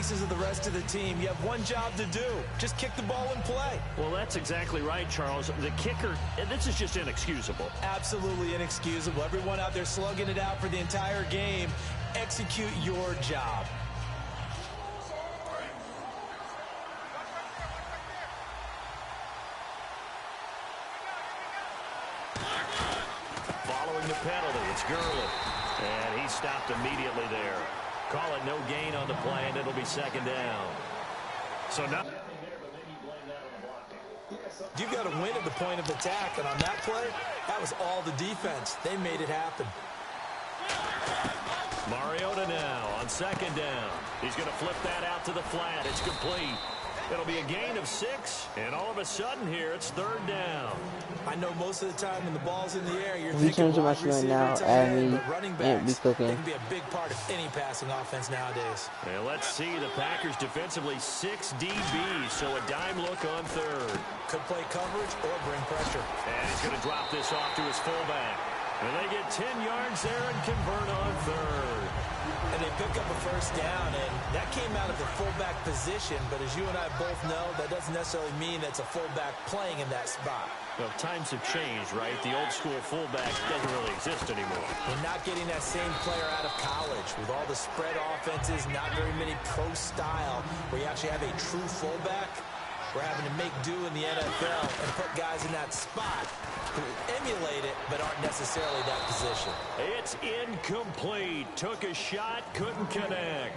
excuses of the rest of the team. You have one job to do. Just kick the ball and play. Well, that's exactly right, Charles. The kicker, this is just inexcusable. Absolutely inexcusable. Everyone out there slugging it out for the entire game. Execute your job. Following the penalty, it's Gurley. And he stopped immediately there. Call it no gain on the play, and it'll be second down. So now you've got to win at the point of attack, and on that play, that was all the defense. They made it happen. Mariota now on second down. He's going to flip that out to the flat. It's complete. It'll be a gain of 6, and all of a sudden here, it's third down. I know most of the time when the ball's in the air, you're if thinking wide receiver now, running backs, ANT-BE-COOKIN. They can be a big part of any passing offense nowadays. And let's see the Packers defensively 6 DBs, so a dime look on third. Could play coverage or bring pressure. And he's going to drop this off to his fullback. And they get 10 yards there and convert on third. And they pick up a first down, and that came out of the fullback position. But as you and I both know, that doesn't necessarily mean that's a fullback playing in that spot. Well, times have changed, right? The old school fullback doesn't really exist anymore. We're not getting that same player out of college with all the spread offenses, not very many pro style, where you actually have a true fullback. We're having to make do in the NFL and put guys in that spot who emulate it but aren't necessarily that position. It's incomplete. Took a shot, couldn't connect.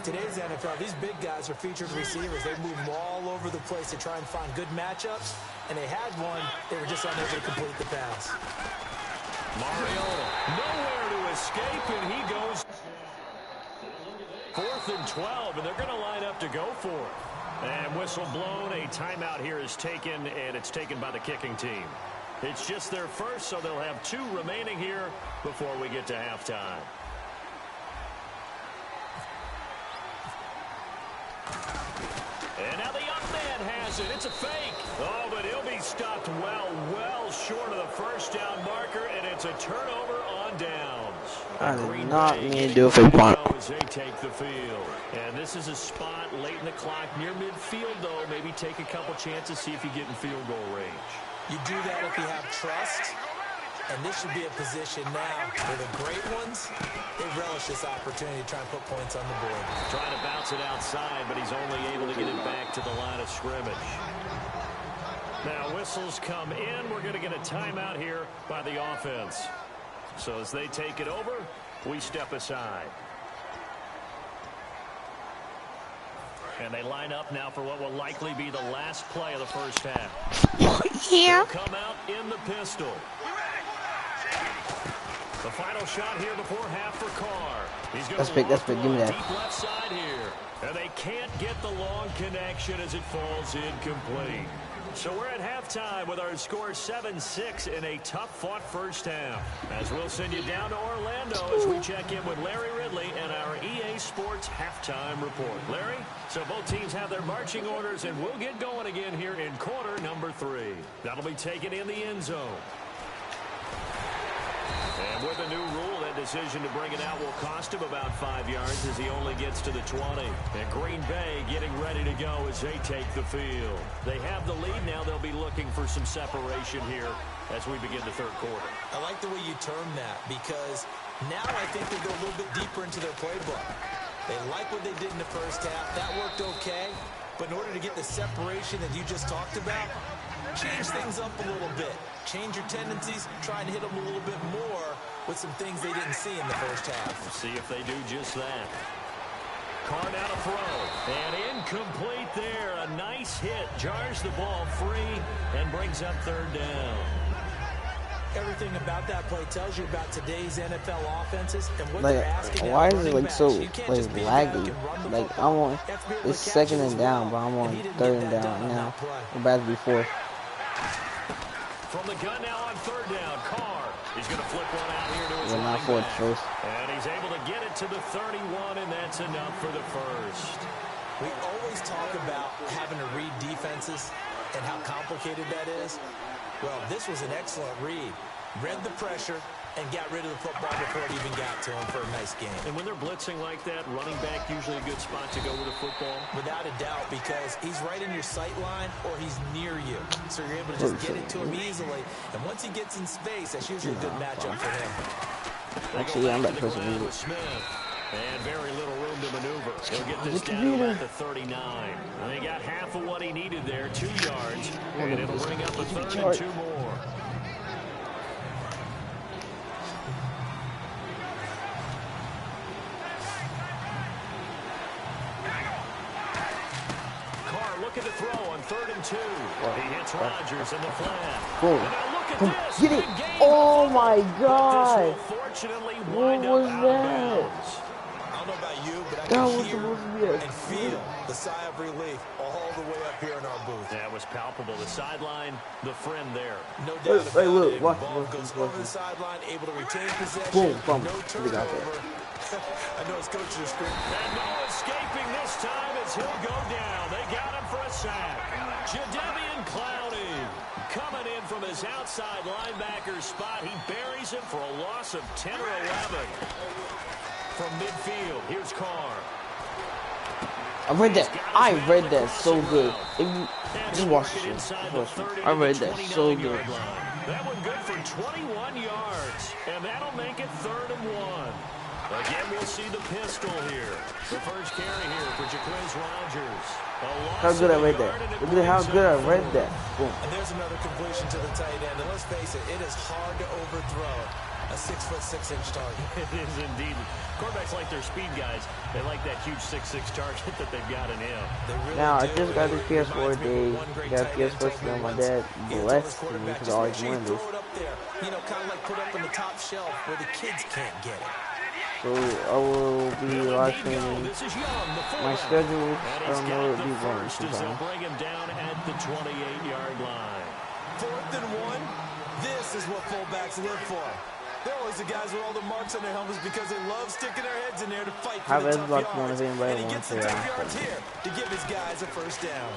Today's NFL, these big guys are featured receivers. They move all over the place to try and find good matchups, and they had one. They were just unable to complete the pass. Mariota, nowhere to escape, and he goes 4th and 12, and they're going to line up to go for it. And whistle blown, a timeout here is taken, and it's taken by the kicking team. It's just their first, so they'll have 2 remaining here before we get to halftime. And now the up man has it. It's a fake. Oh, but he'll be stopped well short of the first down marker, and it's a turnover on downs. I did not mean to do a fake punt. As they take the field. And this is a spot late in the clock near midfield, though. Maybe take a couple chances, see if you get in field goal range. You do that if you have trust. And this should be a position now where the great ones, they relish this opportunity to try and put points on the board. Trying to bounce it outside, but he's only able to get it back to the line of scrimmage. Now whistles come in. We're going to get a timeout here by the offense. So as they take it over, we step aside. And they line up now for what will likely be the last play of the first half. Yeah. They'll come out in the pistol. The final shot here before half for Carr. He's going that's big. Give me that. Deep left side here. And they can't get the long connection as it falls incomplete. So we're at halftime with our score 7-6 in a tough-fought first half. As we'll send you down to Orlando as we check in with Larry Ridley and our EA Sports halftime report. Larry, so both teams have their marching orders, and we'll get going again here in quarter number 3. That'll be taken in the end zone. And with a new rule, that decision to bring it out will cost him about 5 yards as he only gets to the 20. And Green Bay getting ready to go as they take the field. They have the lead now. They'll be looking for some separation here as we begin the third quarter. I like the way you term that because now I think they go a little bit deeper into their playbook. They like what they did in the first half. That worked okay. But in order to get the separation that you just talked about, change things up a little bit. Change your tendencies, try and hit them a little bit more with some things they didn't see in the first half. We'll see if they do just that. Carr now to throw. And incomplete there. A nice hit. Jars the ball free and brings up third down. Everything about that play tells you about today's NFL offenses and what Like, they're asking. why is it like so laggy? Like I'm on, it's second and down, but I'm on third and down now. I'm about to be fourth. From the gun now on third down, Carr. He's going to flip one out here to his Well, not fourth, first. And he's able to get it to the 31, and that's enough for the first. We always talk about having to read defenses and how complicated that is. Well, this was an excellent read. Read the pressure and got rid of the football before it even got to him for a nice game. And when they're blitzing like that, running back usually a good spot to go with a football? Without a doubt, because he's right in your sight line or he's near you. So you're able to just get it to him easily. And once he gets in space, that's usually a good matchup for him. Actually, I'm about to push him. And very little room to maneuver. He'll get this down at the 39. And they got half of what he needed there, 2 yards. And it'll bring up a 3rd and 2 more. Looking to throw on 3rd and 2. He hits Rodgers in the flat. Boom. Boom. Get it. Oh my God. What was that? I don't know about you, but I can hear and feel the sigh of relief all the way up here in our booth. That was palpable. The sideline, the friend there. No doubt about it. Look, Ball goes over the sideline, able to retain possession. Boom. No turnover. I know his coaches are screaming. And no escaping this time as he'll go down. They got him for a sack. Jadeveon Clowney coming in from his outside linebacker spot. He buries him for a loss of 10 or 11. From midfield, here's Carr. I read that so good. If you just watch this, I read that so good. That one good for 21 yards, and that'll make it 3rd and 1. Again, we'll see the pistol here. The first carry here for Jaquez Rodgers. How good I read that. Look at how good I read that. Boom. And there's another completion to the tight end. And let's face it, it is hard to overthrow a 6'6" target. It is indeed. Quarterbacks like their speed guys. They like that huge 6'6" target that they've got in him. Really now, I just got this PS4 day. Got PS4 today. My dad blessed me because I always wanted this. You know, kind of like put up on the top shelf where the kids can't get it. So I will be watching my schedule. I don't know what it'll be going to bring him down at the 28-yard line. 4th and 1. This is what fullbacks live for. They're always the guys with all the marks on their helmets because they love sticking their heads in there to fight for the tough yards. And he gets the tough yards here to give his guys a first down.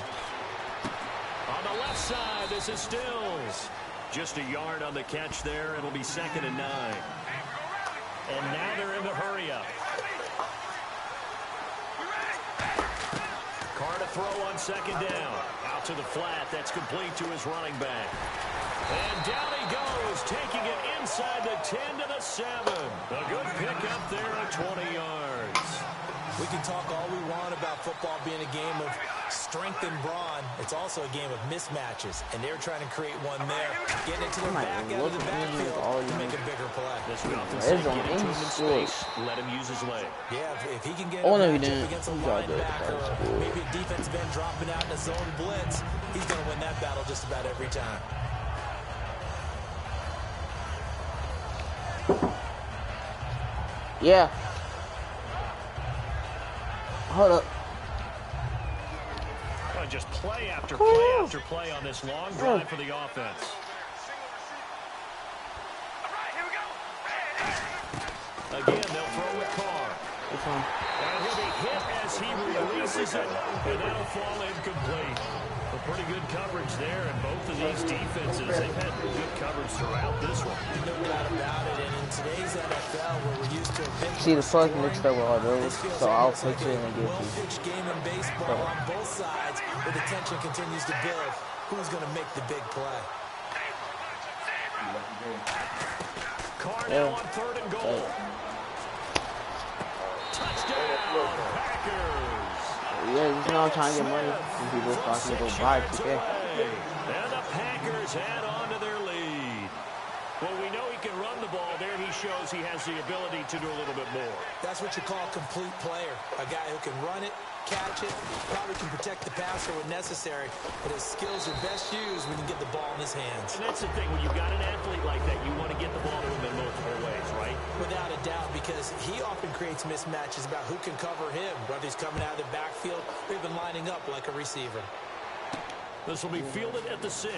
On the left side, this is Stills. Just a yard on the catch there. It'll be 2nd and 9. And now they're in the hurry-up. Carr to throw on 2nd down. Out to the flat. That's complete to his running back. And down he goes, taking it inside the 10 to the 7. A good pickup there at 20 yards. We can talk all we want about football being a game of strength and brawn. It's also a game of mismatches, and they're trying to create one there. Getting it to the back out of the backfield to make a bigger play. This will get into him in space. Let him use his leg. Yeah, if he can get a matchup against a linebacker, or maybe a defensive end dropping out in a zone blitz, he's going to win that battle just about every time. Yeah. Hold up. Just play after play after play on this long drive for the offense. Again, they'll throw with Carr. And he'll be hit as he releases it, and that'll fall incomplete. A pretty good coverage there, and both of these defenses, they've had good coverage throughout this one. No doubt about it, and in today's NFL, where we're used to a big see the fuck mixed up with all those, so I'll fix it and get well-pitched game in baseball on both sides, where the tension continues to build. Who's going to make the big play? Carr now on 3rd and goal. Touchdown, Packers. Yeah, you know I'm trying to get money. And people fucking go buy 2K. And the Packers add on to their lead. Well, we know he can run the ball. There he shows he has the ability to do a little bit more. That's what you call a complete player. A guy who can run it, catch it, probably can protect the passer when necessary, but his skills are best used when you get the ball in his hands. And that's the thing. When you've got an athlete like that, you want to get the ball to him in multiple ways, right? Without a doubt, because he often creates mismatches about who can cover him, whether he's coming out of the backfield or even lining up like a receiver. This will be fielded at the 6.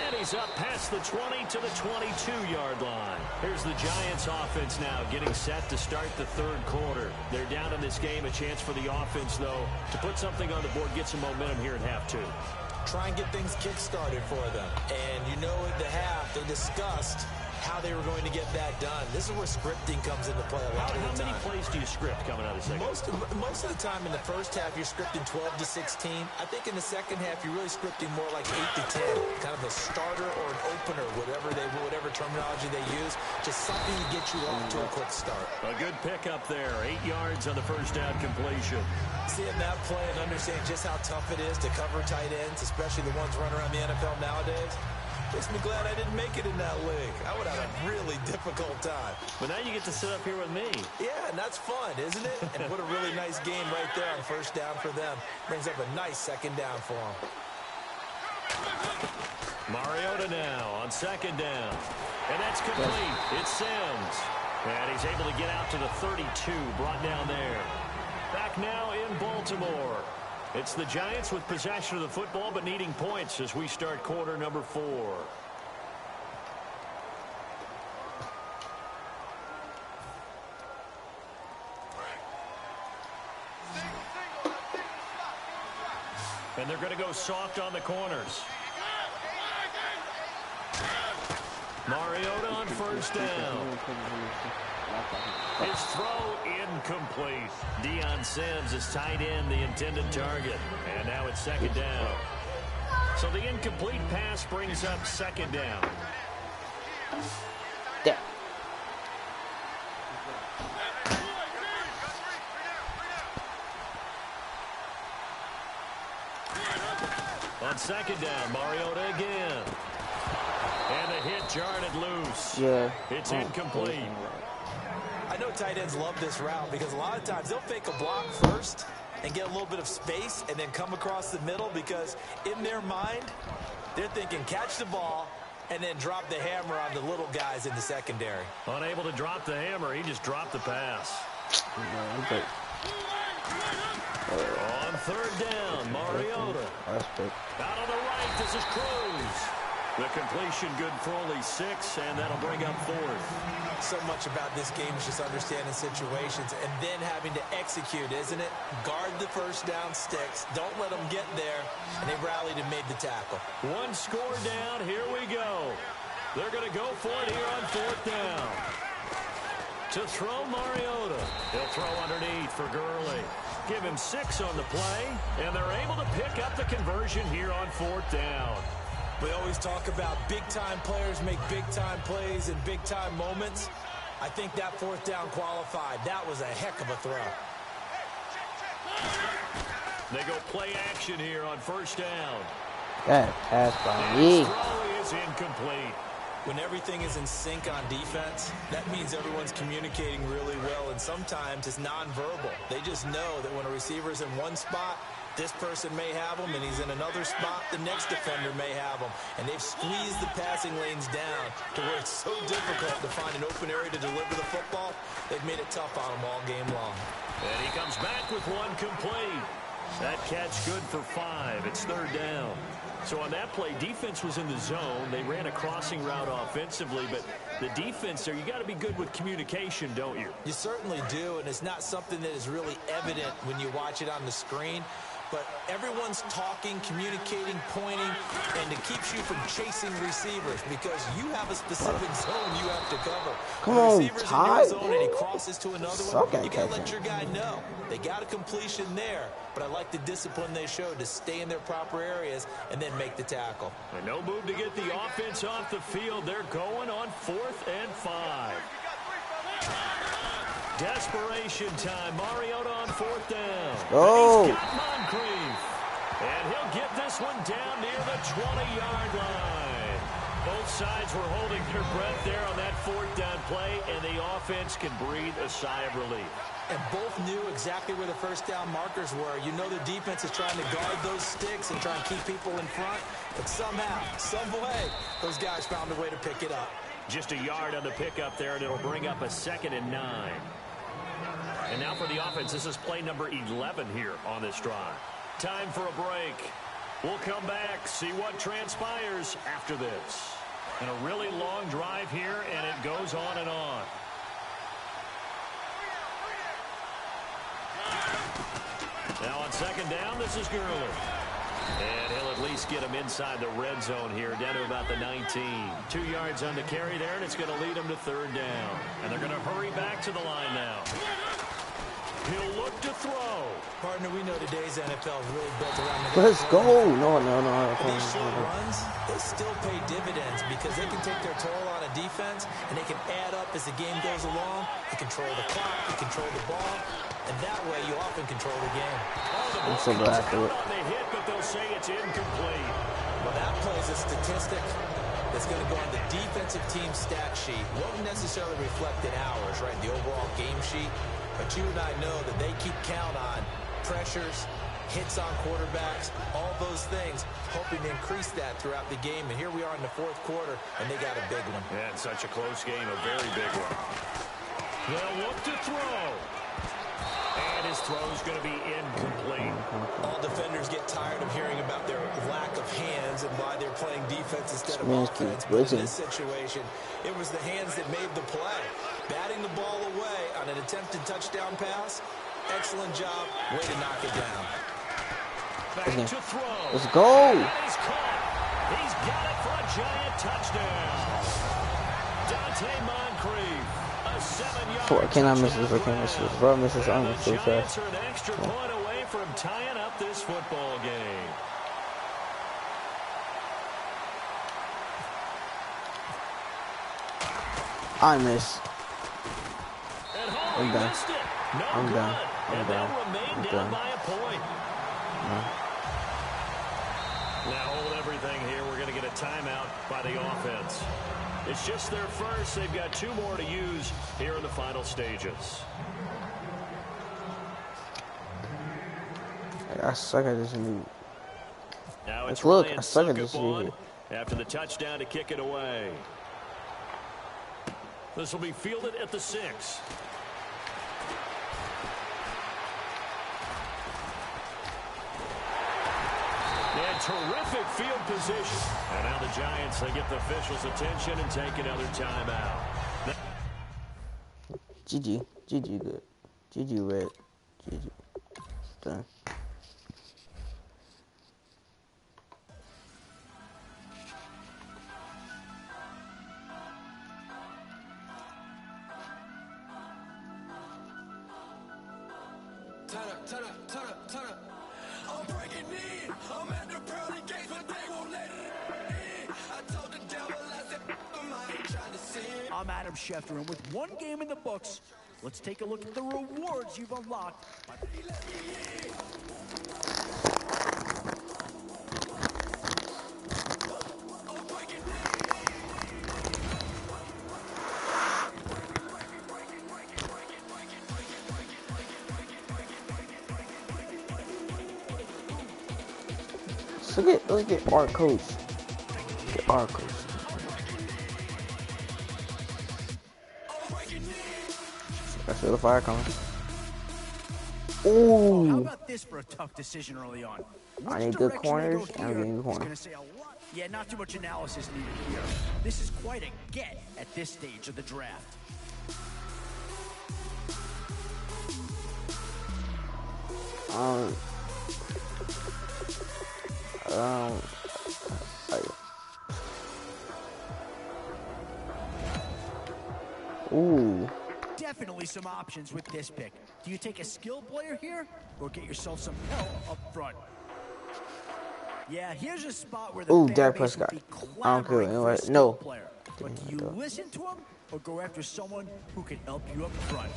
And he's up past the 20 to the 22-yard line. Here's the Giants offense now getting set to start the 3rd quarter. They're down in this game. A chance for the offense, though, to put something on the board, get some momentum here in half 2. Try and get things kick-started for them. And you know at the half, they discussed how they were going to get that done. This is where scripting comes into play a lot of the time. How many plays do you script coming out of the second? Most of the time in the first half, you're scripting 12 to 16. I think in the second half, you're really scripting more like 8 to 10, kind of a starter or an opener, whatever terminology they use, just something to get you off to a quick start. A good pickup there, 8 yards on the first down completion. Seeing that play and understand just how tough it is to cover tight ends, especially the ones running around the NFL nowadays, makes me glad I didn't make it in that league. I would have a really difficult time. But now you get to sit up here with me. Yeah, and that's fun, isn't it? And what a really nice game right there on first down for them. Brings up a nice second down for them. Mariota now on second down. And that's complete. It's Sims. And he's able to get out to the 32, brought down there. Back now in Baltimore. It's the Giants with possession of the football, but needing points as we start quarter number 4. And they're going to go soft on the corners. Mariota on first down. His throw incomplete. Deion Sims is tight end, the intended target. And now it's second down. So the incomplete pass brings up second down. Yeah. On second down, Mariota again. And the hit jarred it loose. Yeah. It's incomplete. I know tight ends love this route because a lot of times they'll fake a block first and get a little bit of space and then come across the middle because in their mind, they're thinking catch the ball and then drop the hammer on the little guys in the secondary. Unable to drop the hammer, he just dropped the pass. On third down, Mariota. Out on the right, this is Cruz. The completion good for only 6, and that'll bring up 4th. So much about this game is just understanding situations and then having to execute, isn't it? Guard the first down sticks. Don't let them get there. And they rallied and made the tackle. One score down. Here we go. They're going to go for it here on 4th down. To throw Mariota. He'll throw underneath for Gurley. Give him 6 on the play, and they're able to pick up the conversion here on 4th down. We always talk about big-time players make big-time plays in big-time moments. I think that 4th down qualified. That was a heck of a throw. They go play action here on first down. That pass by me. Throw is incomplete. When everything is in sync on defense, that means everyone's communicating really well, and sometimes it's nonverbal. They just know that when a receiver's in one spot, this person may have him, and he's in another spot, the next defender may have him. And they've squeezed the passing lanes down to where it's so difficult to find an open area to deliver the football. They've made it tough on him all game long. And he comes back with one complete. That catch good for 5. It's third down. So on that play, defense was in the zone. They ran a crossing route offensively, but the defense there, you got to be good with communication, don't you? You certainly do, and it's not something that is really evident when you watch it on the screen. But everyone's talking, communicating, pointing, and it keeps you from chasing receivers because you have a specific zone you have to cover. Come on, Ty. In your zone and he crosses to another one, you got to let your guy know. They got a completion there, but I like the discipline they showed to stay in their proper areas and then make the tackle. And no move to get the offense off the field. They're going on 4th and 5. Desperation time. Mariota on 4th down. Oh. And he's got Moncrief. And he'll get this one down near the 20-yard line. Both sides were holding their breath there on that 4th down play, and the offense can breathe a sigh of relief. And both knew exactly where the first down markers were. You know the defense is trying to guard those sticks and try and keep people in front. But somehow, some way, those guys found a way to pick it up. Just a yard on the pickup there, and it'll bring up a 2nd and 9. And now for the offense, this is play number 11 here on this drive. Time for a break. We'll come back, see what transpires after this. And a really long drive here, and it goes on and on. Now on second down, this is Gurley. And he'll at least get him inside the red zone here, down to about the 19. 2 yards on the carry there, and it's going to lead him to 3rd down. And they're going to hurry back to the line now. He'll look to throw. Partner, we know today's NFL is really built around the Let's go. No. These short runs, they still pay dividends because they can take their toll on a defense, and they can add up as the game goes along. They control the clock, they control the ball, and that way you often control the game. I'm so glad for it. On the hit, but they'll say it's incomplete. Well, that plays a statistic that's going to go on the defensive team stat sheet. Won't necessarily reflect in ours, right, the overall game sheet. But you and I know that they keep count on pressures, hits on quarterbacks, all those things, hoping to increase that throughout the game. And here we are in the 4th quarter, and they got a big one. Yeah, it's such a close game, a very big one. They'll look to throw. And his throw's going to be incomplete. All defenders get tired of hearing about their lack of hands and why they're playing defense instead of offense. But in this situation, it was the hands that made the play. Batting the ball away on an attempted touchdown pass. Excellent job. Way to knock it down. Back to throw. Let's go. He's caught. He's got it for a giant touchdown. Dante Moncrief. A 7-yard I cannot miss this. I can't miss this. Bro, miss this. I'm so fast. Giants are an extra point away from tying up this football game. I miss. I'm done. No I'm good. done. And they'll remain down by a point. No. Now hold everything here. We're going to get a timeout by the offense. It's just their first. They've got 2 more to use here in the final stages. I suck at this new. Now it's look, Ryan I suck at this Suckup after the touchdown to kick it away. This will be fielded at the 6. And terrific field position. And now the Giants, they get the officials' attention and take another timeout. GG good. GG red. GG. Done. Turn up. I'm breaking in. I'm at the pearly gates, but they won't let it in. I told the devil, I said, I ain't trying to sin. I'm Adam Schefter, and with 1 game in the books, let's take a look at the rewards you've unlocked. Let's get our coach. Get our coach. I feel the fire coming. Ooh. How about this for a tough decision early on? I need good corners, and I'm getting the corner. Yeah, not too much analysis needed here. This is quite a get at this stage of the draft. Ooh. Definitely some options with this pick. Do you take a skill player here or get yourself some help up front? Yeah, here's a spot where the fan Dak base Prescott. would be I don't care. clamoring for a Anyway, skill no. player. But do you listen to him or go after someone who can help you up front?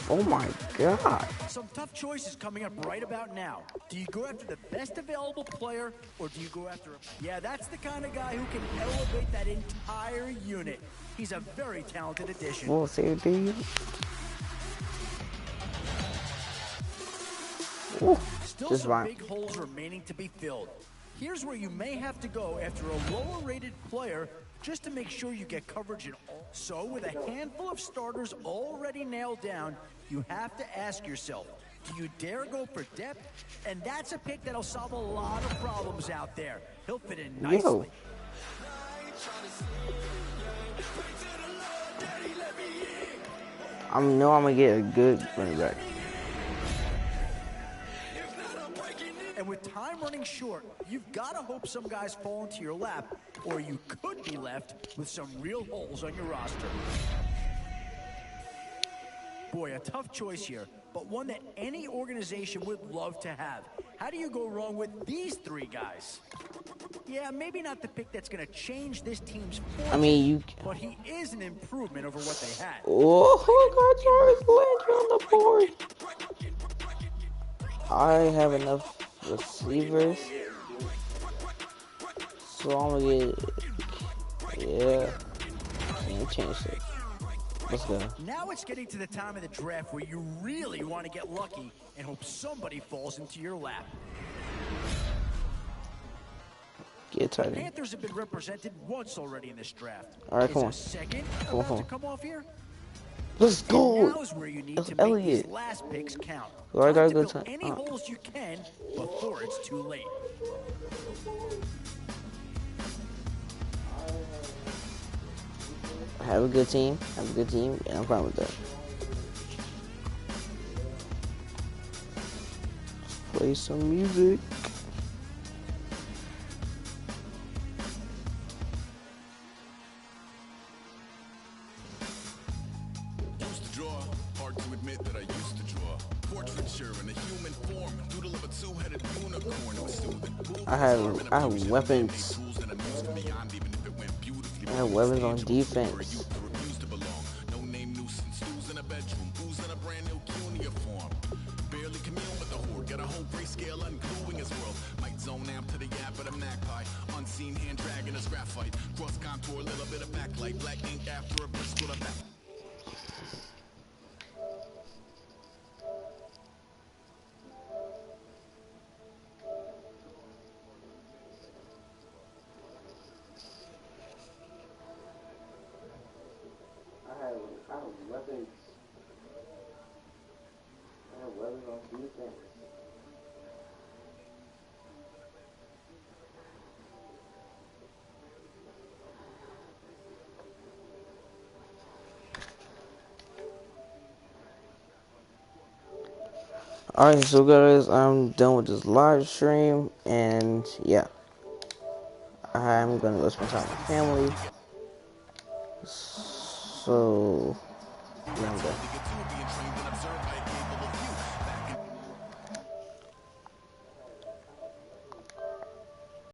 Oh my God. Some tough choices coming up right about now. Do you go after the best available player, or do you go after Yeah, that's the kind of guy who can elevate that entire unit. He's a very talented addition. We'll see what you. Ooh, Still just some fine. big holes remaining to be filled. Here's where you may have to go after a lower-rated player just to make sure you get coverage in all. So with a handful of starters already nailed down, you have to ask yourself, do you dare go for depth? And that's a pick that'll solve a lot of problems out there. He'll fit in nicely. Yo. I know I'm gonna get a good running back. And with time running short, you've got to hope some guys fall into your lap, or you could be left with some real holes on your roster. Boy, a tough choice here, but one that any organization would love to have. How do you go wrong with these three guys? Yeah, maybe not the pick that's going to change this team's fortune, I mean, but he is an improvement over what they had. Oh, got Jarvis Landry on the board. I have enough receivers, so I'm gonna get, yeah, can't change it. Let's go. Now it's getting to the time of the draft where you really want to get lucky and hope somebody falls into your lap. Get tight. The Panthers have been represented once already in this draft. All right, come on. Second Come about on. to come off here? Let's go. Now is where you need That's to make Elliott. these last picks count. Well, I gotta Time go to fill to any holes you can before it's too late. Have a good team. Have a good team, and I'm fine with that. Let's play some music. Used to draw, hard to admit that I used to draw. Portraiture in a human form, doodle of a two-headed unicorn. It was soothing. I have weapons. I have weapons on defense. Refuse to belong. No name nuisance. Who's in a bedroom? Who's in a brand new cuneiform? Barely commune with the horde. Got a whole grayscale ungluing his world. Might zone amp to the yap of a magpie. Unseen hand dragging a scrap fight. Cross contour, little bit of backlight. Black ink after a brisk with a back. I have weapons. I have weapons on defense. Alright, so guys, I'm done with this live stream, and yeah, I'm gonna go spend time with my family. So, yeah, I'm done.